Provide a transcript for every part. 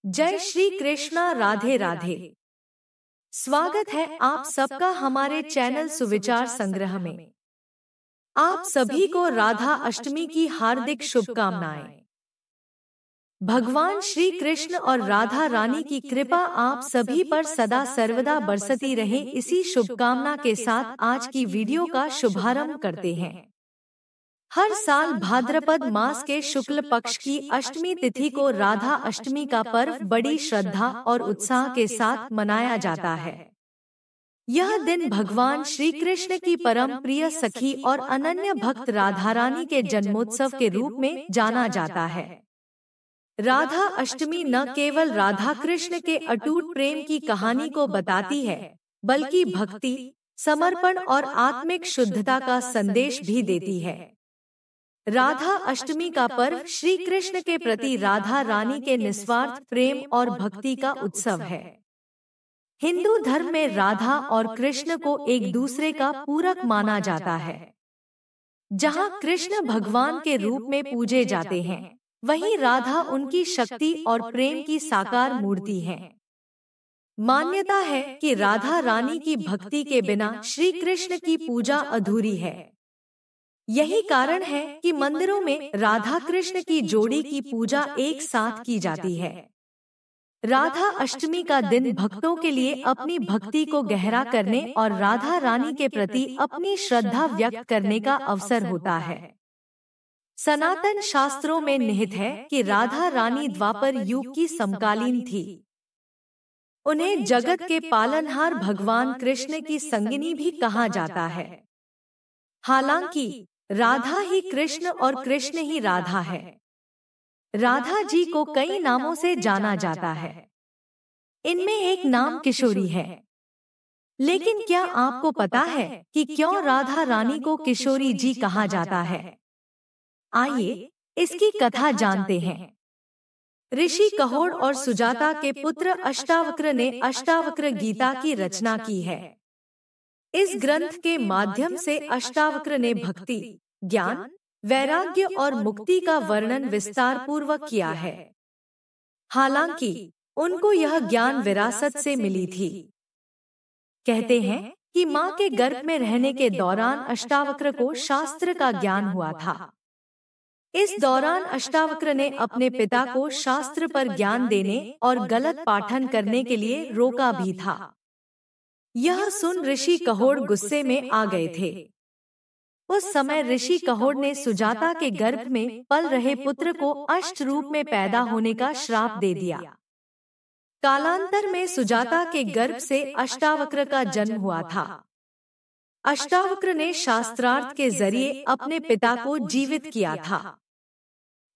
जय श्री कृष्णा। राधे राधे। स्वागत है आप सबका हमारे चैनल सुविचार संग्रह में। आप सभी को राधा अष्टमी की हार्दिक शुभकामनाएं। भगवान श्री कृष्ण और राधा रानी की कृपा आप सभी पर सदा सर्वदा बरसती रहे, इसी शुभकामना के साथ आज की वीडियो का शुभारंभ करते हैं। हर साल भाद्रपद मास के शुक्ल पक्ष की अष्टमी तिथि को राधा अष्टमी का पर्व बड़ी श्रद्धा और उत्साह के साथ मनाया जाता है। यह दिन भगवान श्री कृष्ण की परम प्रिय सखी और अनन्य भक्त राधा रानी के जन्मोत्सव के रूप में जाना जाता है। राधा अष्टमी न केवल राधा कृष्ण के अटूट प्रेम की कहानी को बताती है, बल्कि भक्ति, समर्पण और आत्मिक शुद्धता का संदेश भी देती है। राधा अष्टमी का पर्व श्री कृष्ण के प्रति राधा रानी के निस्वार्थ प्रेम और भक्ति का उत्सव है। हिंदू धर्म में राधा और कृष्ण को एक दूसरे का पूरक माना जाता है। जहां कृष्ण भगवान के रूप में पूजे जाते हैं, वहीं राधा उनकी शक्ति और प्रेम की साकार मूर्ति है। मान्यता है कि राधा रानी की भक्ति के बिना श्री कृष्ण की पूजा अधूरी है। यही कारण है कि मंदिरों में राधा कृष्ण की जोड़ी की पूजा एक साथ की जाती है। राधा अष्टमी का दिन भक्तों के लिए अपनी भक्ति को गहरा करने और राधा रानी के प्रति अपनी श्रद्धा व्यक्त करने का अवसर होता है। सनातन शास्त्रों में निहित है कि राधा रानी द्वापर युग की समकालीन थी। उन्हें जगत के पालनहार भगवान कृष्ण की संगिनी भी कहा जाता है। हालांकि राधा ही कृष्ण और कृष्ण ही राधा है। राधा जी को कई नामों से जाना जाता है। इनमें एक नाम किशोरी है। लेकिन क्या आपको पता है कि क्यों राधा रानी को किशोरी जी कहा जाता है? आइए इसकी कथा जानते हैं। ऋषि कहोड़ और सुजाता के पुत्र अष्टावक्र ने अष्टावक्र गीता की रचना की है। इस ग्रंथ के माध्यम से अष्टावक्र ने भक्ति, ज्ञान, वैराग्य और मुक्ति का वर्णन विस्तार पूर्वक किया है। हालांकि उनको यह ज्ञान विरासत से मिली थी। कहते हैं कि मां के गर्भ में रहने के दौरान अष्टावक्र को शास्त्र का ज्ञान हुआ था। इस दौरान अष्टावक्र ने अपने पिता को शास्त्र पर ज्ञान देने और गलत पाठन करने के लिए रोका भी था। यह सुन ऋषि कहोड़ गुस्से में आ गए थे। उस समय ऋषि कहोड़ ने सुजाता के गर्भ में पल रहे पुत्र को अष्ट रूप में पैदा होने का श्राप दे दिया। कालांतर में सुजाता के गर्भ से अष्टावक्र का जन्म हुआ था। अष्टावक्र ने शास्त्रार्थ के जरिए अपने पिता को जीवित किया था।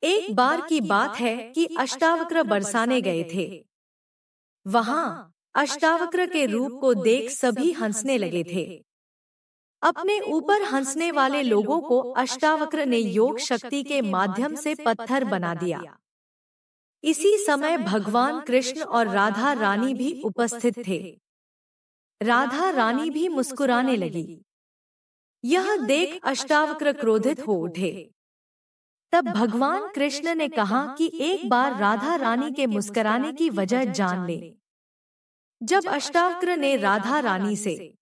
एक बार की बात है कि अष्टावक्र बरसाने गए थे। वहां अष्टावक्र के रूप को देख सभी हंसने लगे थे। अपने ऊपर हंसने वाले लोगों को अष्टावक्र ने योग शक्ति के माध्यम से पत्थर बना दिया। इसी समय भगवान कृष्ण और राधा रानी भी उपस्थित थे। राधा रानी भी मुस्कुराने लगी। यह देख अष्टावक्र क्रोधित हो उठे। तब भगवान कृष्ण ने कहा कि एक बार राधा रानी के मुस्कुराने की वजह जान ले। जब अष्टावक्र ने राधा रानी से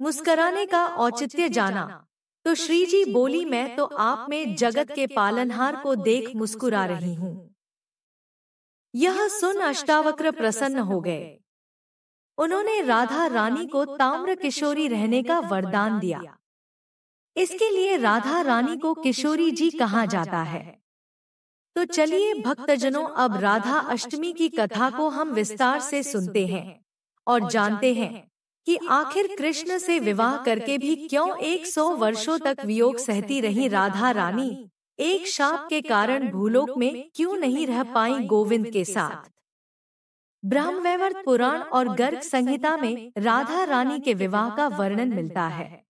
मुस्कुराने का औचित्य जाना, तो श्री जी बोली, मैं तो आप में जगत के पालनहार को देख मुस्कुरा रही हूँ। यह सुन अष्टावक्र प्रसन्न हो गए। उन्होंने राधा रानी को ताम्र किशोरी रहने का वरदान दिया। इसके लिए राधा रानी को किशोरी जी कहा जाता है। तो चलिए भक्तजनों, अब राधा अष्टमी की कथा को हम विस्तार से सुनते हैं और जानते हैं कि आखिर कृष्ण से विवाह करके भी क्यों 100 वर्षों तक वियोग सहती रही राधा रानी एक शाप के कारण भूलोक में क्यों नहीं रह पाई गोविंद के साथ। ब्रह्मवैवर्त पुराण और गर्ग संहिता में राधा रानी के विवाह का वर्णन मिलता है।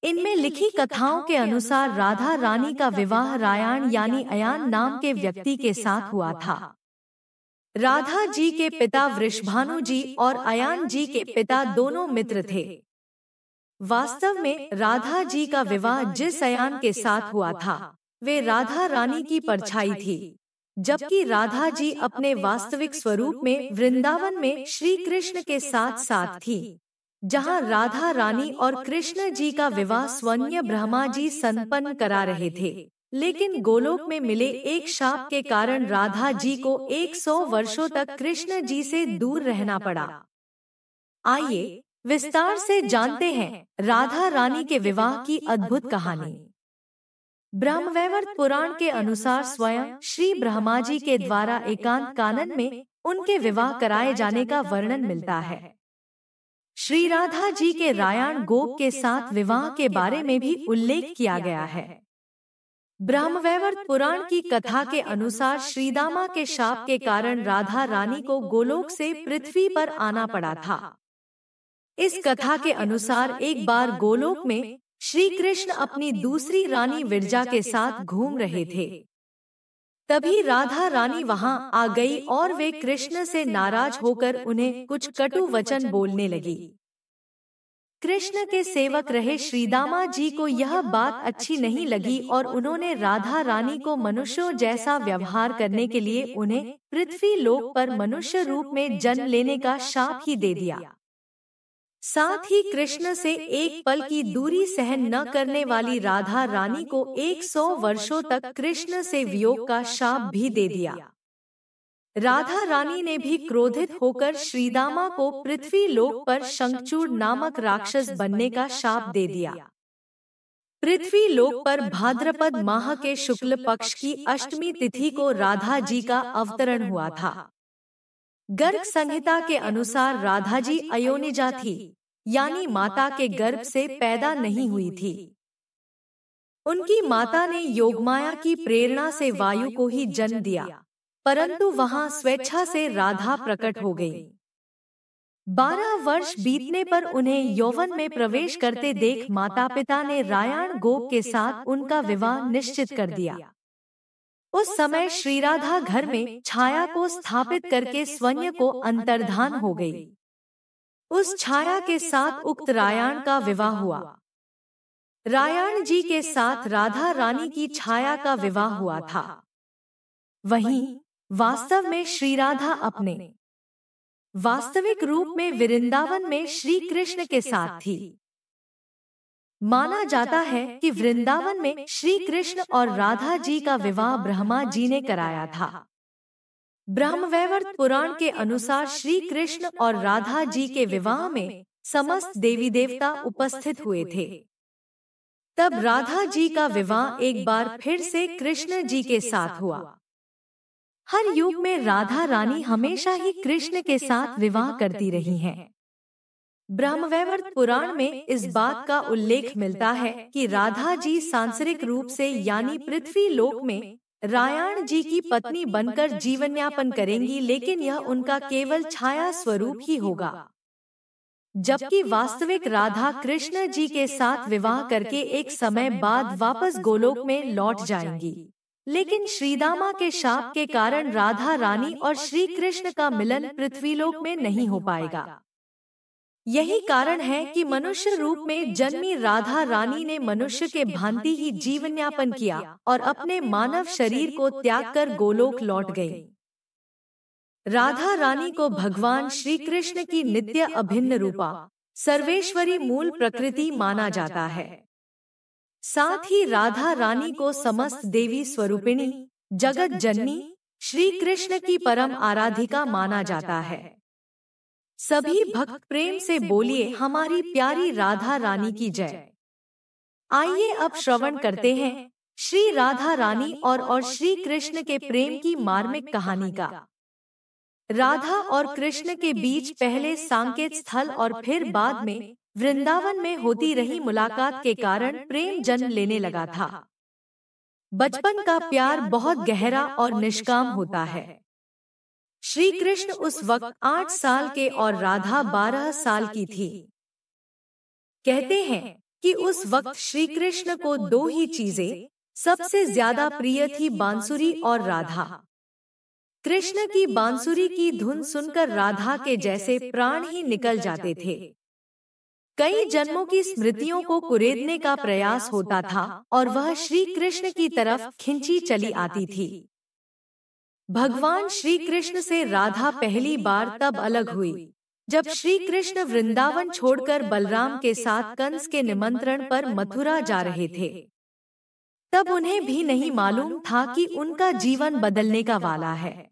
इनमें लिखी कथाओं के अनुसार राधा रानी का विवाह रायान यानी अयान नाम के व्यक्ति के साथ हुआ था। राधा जी के पिता वृषभानु जी और अयान जी के पिता दोनों मित्र थे। वास्तव में राधा जी का विवाह जिस अयान के साथ हुआ था, वे राधा रानी की परछाई थी। जबकि राधा जी अपने वास्तविक स्वरूप में वृंदावन में श्री कृष्ण के साथ साथ थी, जहां राधा रानी और कृष्ण जी का विवाह स्वयं ब्रह्मा जी संपन्न करा रहे थे। लेकिन गोलोक में मिले एक शाप के कारण राधा जी को 100 वर्षों तक कृष्ण जी से दूर रहना पड़ा। आइए विस्तार से जानते हैं राधा रानी के विवाह की अद्भुत कहानी। ब्रह्मवैवर्त पुराण के अनुसार स्वयं श्री ब्रह्मा जी के द्वारा एकांत कानन में उनके विवाह कराए जाने का वर्णन मिलता है। श्री राधा जी के रायण गोप के साथ विवाह के बारे में भी उल्लेख किया गया है। ब्रह्मवैवर्त पुराण की कथा के अनुसार श्रीदामा के शाप के कारण राधा रानी को गोलोक से पृथ्वी पर आना पड़ा था। इस कथा के अनुसार एक बार गोलोक में श्री कृष्ण अपनी दूसरी रानी विरजा के साथ घूम रहे थे। तभी राधा रानी वहां आ गई और वे कृष्ण से नाराज होकर उन्हें कुछ कटु वचन बोलने लगी। कृष्ण के सेवक रहे श्रीदामा जी को यह बात अच्छी नहीं लगी और उन्होंने राधा रानी को मनुष्यों जैसा व्यवहार करने के लिए उन्हें पृथ्वी लोक पर मनुष्य रूप में जन्म लेने का शाप ही दे दिया। साथ ही कृष्ण से एक पल की दूरी सहन न करने वाली राधा रानी को 100 वर्षों तक कृष्ण से वियोग का शाप भी दे दिया। राधा रानी ने भी क्रोधित होकर श्रीदामा को पृथ्वी लोक पर शंखचूड़ नामक राक्षस बनने का शाप दे दिया। पृथ्वी लोक पर भाद्रपद माह के शुक्ल पक्ष की अष्टमी तिथि को राधा जी का अवतरण हुआ था। गर्ग संहिता के अनुसार राधा जी अयोनिजा थी, यानी माता के गर्भ से पैदा नहीं हुई थी। उनकी माता ने योगमाया की प्रेरणा से वायु को ही जन्म दिया, परंतु वहां स्वेच्छा से राधा प्रकट हो गई। 12 वर्ष बीतने पर उन्हें यौवन में प्रवेश करते देख माता पिता ने रायण गोप के साथ उनका विवाह निश्चित कर दिया। उस समय श्री राधा घर में छाया को स्थापित करके स्वयं को अंतर्धान हो गई। उस छाया के साथ उक्त रायण का विवाह हुआ। रायण जी के साथ राधा रानी की छाया का विवाह हुआ था। वहीं वास्तव में श्री राधा अपने वास्तविक रूप में वृंदावन में श्री कृष्ण के साथ थी। माना जाता है कि वृंदावन में श्री कृष्ण और राधा जी का विवाह ब्रह्मा जी ने कराया था। ब्रह्मवैवर्त पुराण के अनुसार श्री कृष्ण और राधा जी के विवाह में समस्त देवी देवता उपस्थित हुए थे। तब राधा जी का विवाह एक बार फिर से कृष्ण जी के साथ हुआ। हर युग में राधा रानी हमेशा ही कृष्ण के साथ विवाह करती रही हैं। ब्रह्मवैवर्त पुराण में इस बात का उल्लेख मिलता है कि राधा जी सांसारिक रूप से यानी पृथ्वी लोक में रायण जी की पत्नी बनकर जीवनयापन करेंगी, लेकिन यह उनका केवल छाया स्वरूप ही होगा। जबकि वास्तविक राधा कृष्ण जी के साथ विवाह करके एक समय बाद वापस गोलोक में लौट जाएंगी। लेकिन श्रीदामा के शाप के कारण राधा रानी और श्री कृष्ण का मिलन पृथ्वीलोक में नहीं हो पाएगा। यही कारण है कि मनुष्य रूप में जन्मी राधा रानी ने मनुष्य के भांति ही जीवनयापन किया और अपने मानव शरीर को त्याग कर गोलोक लौट गई। राधा रानी को भगवान श्री कृष्ण की नित्य अभिन्न रूपा सर्वेश्वरी मूल प्रकृति माना जाता है। साथ ही राधा रानी को समस्त देवी स्वरूपिणी जगत जननी श्री कृष्ण की परम आराधिका माना जाता है। सभी भक्त प्रेम से बोलिए हमारी प्यारी राधा रानी की जय। आइए अब श्रवण करते हैं श्री राधा रानी और श्री कृष्ण के प्रेम की मार्मिक कहानी का। राधा और कृष्ण के बीच पहले सांकेत स्थल और फिर बाद में वृंदावन में होती रही मुलाकात के कारण प्रेम जन्म लेने लगा था। बचपन का प्यार बहुत गहरा और निष्काम होता है। श्री कृष्ण उस वक्त 8 साल के और राधा 12 साल की थी। कहते हैं कि उस वक्त श्री कृष्ण को 2 ही चीजें सबसे ज्यादा प्रिय थी, बांसुरी और राधा। कृष्ण की बांसुरी की धुन सुनकर राधा के जैसे प्राण ही निकल जाते थे। कई जन्मों की स्मृतियों को कुरेदने का प्रयास होता था और वह श्री कृष्ण की तरफ खिंची चली आती थी। भगवान श्री कृष्ण से राधा पहली बार तब अलग हुई जब श्री कृष्ण वृंदावन छोड़कर बलराम के साथ कंस के निमंत्रण पर मथुरा जा रहे थे। तब उन्हें भी नहीं मालूम था कि उनका जीवन बदलने का वाला है।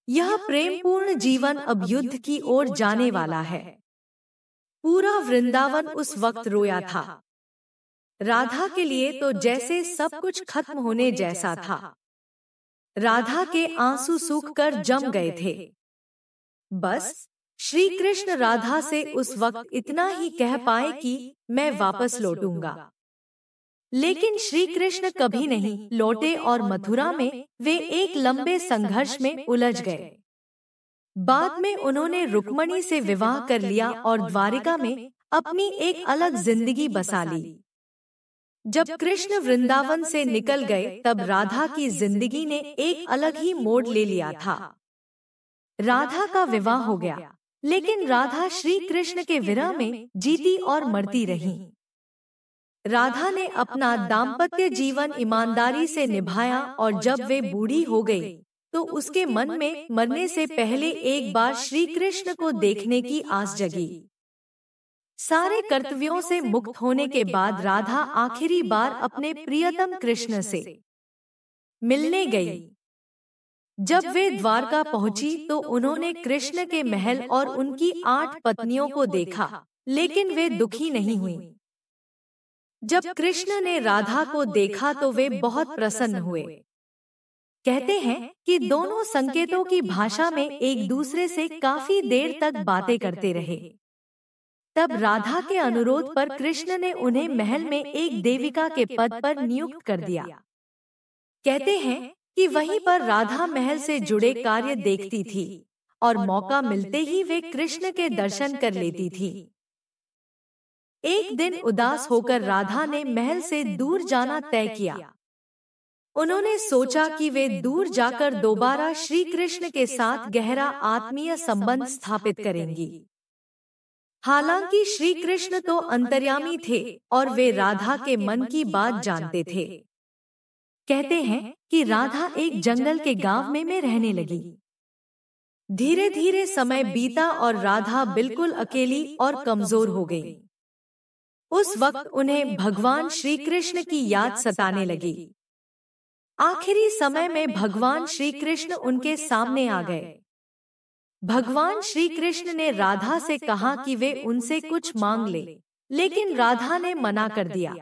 यह प्रेमपूर्ण जीवन अब युद्ध की ओर जाने वाला है। पूरा वृंदावन उस वक्त रोया था। राधा के लिए तो जैसे सब कुछ खत्म होने जैसा था। राधा के आंसू सूखकर जम गए थे। बस श्री कृष्ण राधा से उस वक्त इतना ही कह पाए कि मैं वापस लौटूंगा। लेकिन श्री कृष्ण कभी नहीं लौटे और मथुरा में वे एक लंबे संघर्ष में उलझ गए। बाद में उन्होंने रुक्मणी से विवाह कर लिया और द्वारिका में अपनी एक अलग जिंदगी बसा ली। जब कृष्ण वृंदावन से निकल गए तब राधा की जिंदगी ने एक अलग ही मोड़ ले लिया था। राधा का विवाह हो गया, लेकिन राधा श्री कृष्ण के विरह में जीती और मरती रही। राधा ने अपना दाम्पत्य जीवन ईमानदारी से निभाया और जब वे बूढ़ी हो गई तो उसके मन में मरने से पहले एक बार श्री कृष्ण को देखने की आस जगी। सारे कर्तव्यों से मुक्त होने के बाद राधा आखिरी बार अपने प्रियतम कृष्ण से मिलने गई। जब वे द्वारका पहुंची तो उन्होंने कृष्ण के महल और उनकी 8 पत्नियों को देखा, लेकिन वे दुखी नहीं हुई। जब कृष्ण ने राधा को देखा तो वे बहुत प्रसन्न हुए। कहते हैं कि दोनों संकेतों की भाषा में एक दूसरे से काफी देर तक बातें करते रहे। तब राधा के अनुरोध पर कृष्ण ने उन्हें महल में एक देविका के पद पर नियुक्त कर दिया। कहते हैं कि वहीं पर राधा महल से जुड़े कार्य देखती थी और मौका मिलते ही वे कृष्ण के दर्शन कर लेती थी। एक दिन उदास होकर राधा ने महल से दूर जाना तय किया। उन्होंने सोचा कि वे दूर जाकर दोबारा श्री कृष्ण के साथ गहरा आत्मीय संबंध स्थापित करेंगी। हालांकि श्री कृष्ण तो अंतर्यामी थे और वे राधा के मन की बात जानते थे। कहते हैं कि राधा एक जंगल के गांव में रहने लगी। धीरे धीरे समय बीता और राधा बिल्कुल अकेली और कमजोर हो गई। उस वक्त उन्हें भगवान श्री कृष्ण की याद सताने लगी। आखिरी समय में भगवान श्री कृष्ण उनके सामने आ गए। भगवान श्री कृष्ण ने राधा से कहा कि वे उनसे कुछ मांग ले, लेकिन राधा ने मना कर दिया।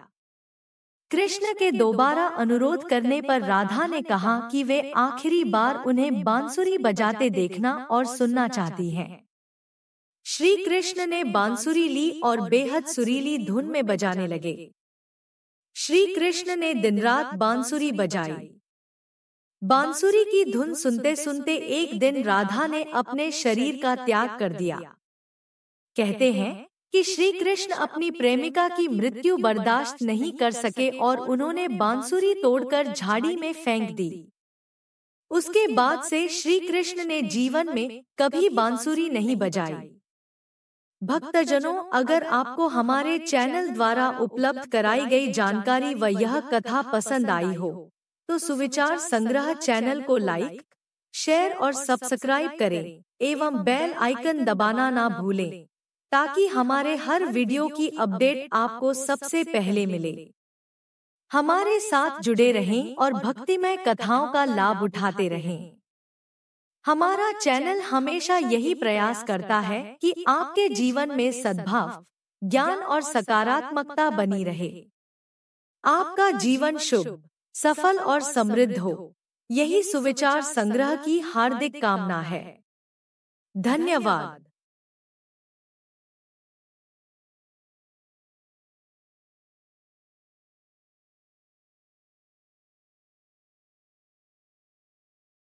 कृष्ण के दोबारा अनुरोध करने पर राधा ने कहा कि वे आखिरी बार उन्हें बांसुरी बजाते देखना और सुनना चाहती हैं। श्री कृष्ण ने बांसुरी ली और बेहद सुरीली धुन में बजाने लगे। श्री कृष्ण ने दिन रात बांसुरी बजाई। बांसुरी की धुन सुनते सुनते एक दिन राधा ने अपने शरीर का त्याग कर दिया। कहते हैं कि श्री कृष्ण अपनी प्रेमिका की मृत्यु बर्दाश्त नहीं कर सके और उन्होंने बांसुरी तोड़कर झाड़ी में फेंक दी। उसके बाद से श्री कृष्ण ने जीवन में कभी बांसुरी नहीं बजाई। भक्तजनों, अगर आपको हमारे चैनल द्वारा उपलब्ध कराई गई जानकारी व यह कथा पसंद आई हो तो सुविचार संग्रह चैनल को लाइक, शेयर और सब्सक्राइब करें एवं बेल आइकन दबाना ना भूलें ताकि हमारे हर वीडियो की अपडेट आपको सबसे पहले मिले। हमारे साथ जुड़े रहें और भक्तिमय कथाओं का लाभ उठाते रहें। हमारा चैनल हमेशा यही प्रयास करता है कि आपके जीवन में सद्भाव, ज्ञान और सकारात्मकता बनी रहे। आपका जीवन शुभ, सफल और समृद्ध हो, यही सुविचार संग्रह की हार्दिक कामना है। धन्यवाद।